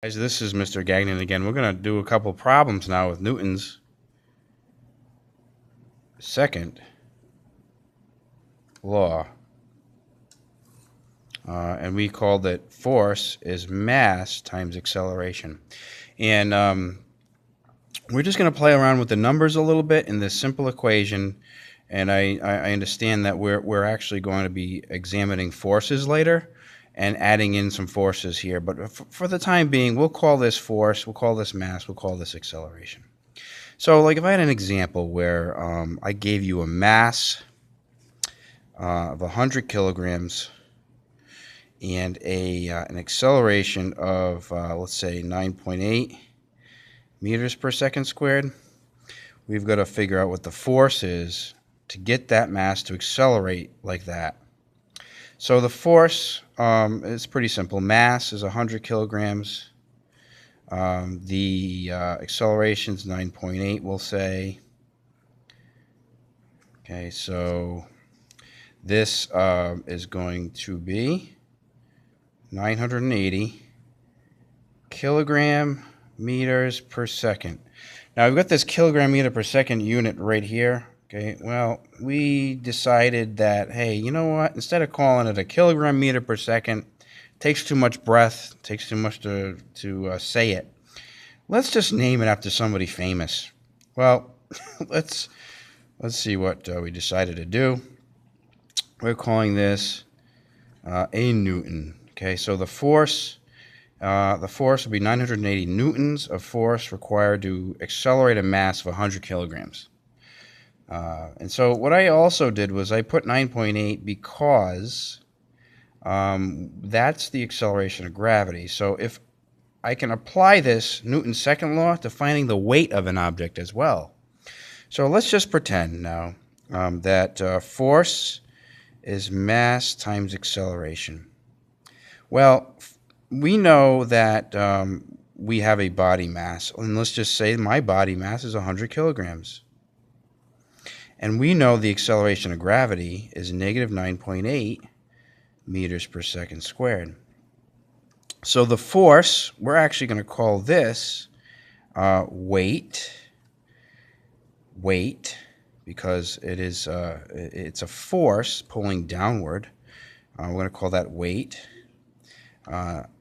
Guys, this is Mr. Gagnon again. We're going to do a couple problems now with Newton's second law. And we called it force is mass times acceleration. And we're just going to play around with the numbers a little bit in this simple equation. And I understand that we're actually going to be examining forces later and adding in some forces here. But for the time being, we'll call this force, we'll call this mass, we'll call this acceleration. So like if I had an example where I gave you a mass of 100 kilograms and an acceleration of, let's say, 9.8 meters per second squared, we've got to figure out what the force is to get that mass to accelerate like that. So the force is pretty simple. Mass is 100 kilograms. The acceleration is 9.8, we'll say. Okay, so this is going to be 980 kilogram meters per second. Now, we've got this kilogram meter per second unit right here. Okay, well, we decided that, hey, you know what? Instead of calling it a kilogram meter per second, it takes too much breath, takes too much to say it. Let's just name it after somebody famous. Well, let's see what we decided to do. We're calling this a Newton. Okay, so the force will be 980 newtons of force required to accelerate a mass of 100 kilograms. And so what I also did was I put 9.8 because that's the acceleration of gravity. So if I can apply this Newton's second law to finding the weight of an object as well. So let's just pretend now that force is mass times acceleration. Well, we know that we have a body mass, and let's just say my body mass is 100 kilograms. And we know the acceleration of gravity is negative 9.8 meters per second squared. So the force, we're actually going to call this weight, because it's a force pulling downward. We're going to call that weight.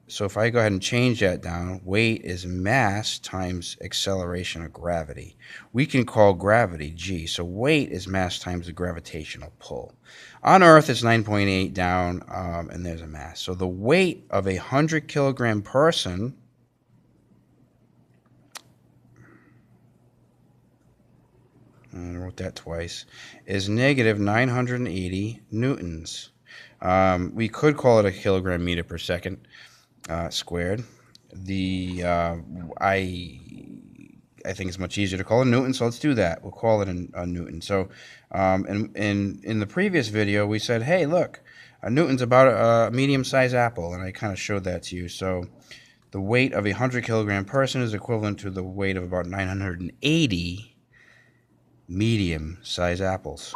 So if I go ahead and change that down, weight is mass times acceleration of gravity. We can call gravity g. So weight is mass times the gravitational pull. On Earth, it's 9.8 down, and there's a mass. So the weight of a 100 kilogram person I wrote that twice, is negative 980 newtons. We could call it a kilogram meter per second squared. I think it's much easier to call it Newton, so let's do that. We'll call it a Newton. So in the previous video, we said, hey, look, a Newton's about a medium-sized apple, and I kind of showed that to you. So the weight of a 100 kilogram person is equivalent to the weight of about 980 medium-sized apples.